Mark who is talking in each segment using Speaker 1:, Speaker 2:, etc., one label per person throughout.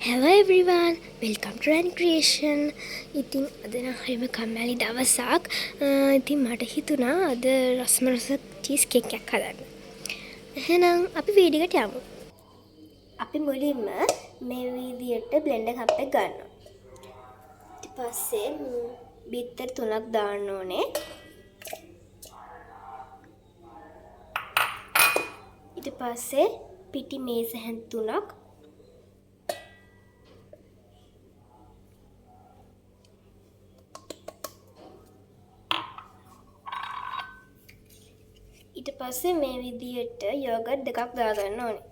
Speaker 1: Hello everyone, welcome to Rani Creation. ඉතින් අද නම් හරිම කම්මැලි දවසක්. ඉතින් මට හිතුණා අද රස්මරස චීස් කේක් එකක් හදන්න. එහෙනම් අපි වීඩියෝ එකට යමු. අපි මුලින්ම මේ විදියට බ්ලෙන්ඩර් කප් එක ගන්නවා. ඊට පස්සේ බිත්තර 3ක් දාන්න ඕනේ. ඊට පස්සේ පිටි මේස හැන් 3ක් ඊට පස්සේ මේ විදියට යෝගට් දෙකක් දාගන්න ඕනේ.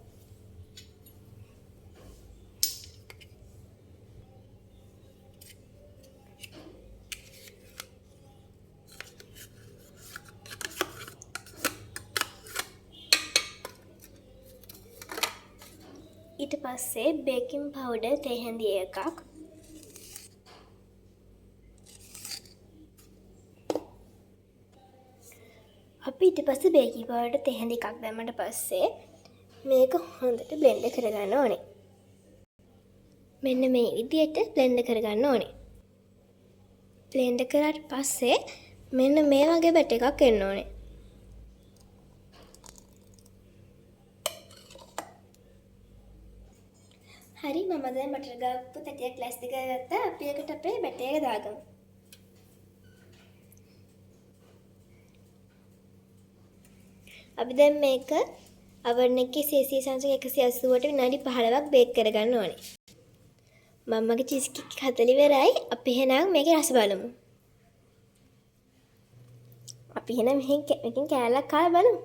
Speaker 1: ඊට පස්සේ බේකින් පවුඩර් තේ හැඳි එකක්. අපි ඊට පස්සේ බේකින් පවුඩර් තේ හැඳි එකක් දැම්මට පස්සේ මේක හොඳට බ්ලෙන්ඩ් කරගන්න ඕනේ. මෙන්න මේ විදියට බ්ලෙන්ඩ් කරගන්න ඕනේ. බ්ලෙන්ඩ් කරාට පස්සේ මෙන්න මේ වගේ බැට් එකක් එන්න ඕනේ. හරි මම දැන් බටර් ගාපු තැටියක් ප්ලාස්ටික් එකක් ගත්තා. අපි ඒකට අපේ බැටර් එක දාගමු. අපි දැන් මේක oven එකේ CC සංසය 180ට විනාඩි 15ක් බේක් කරගන්න ඕනේ. මම්මගේ චීස් කේක් එක හදලා ඉවරයි. අපි එහෙනම් මේකේ රස බලමු. අපි එහෙනම් මේකෙන් කෑල්ලක් කාලා බලමු.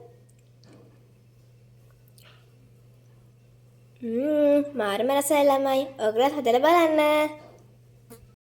Speaker 1: මාරම රසයි ළමයි. ඔයගොල්ලෝ හදලා බලන්න.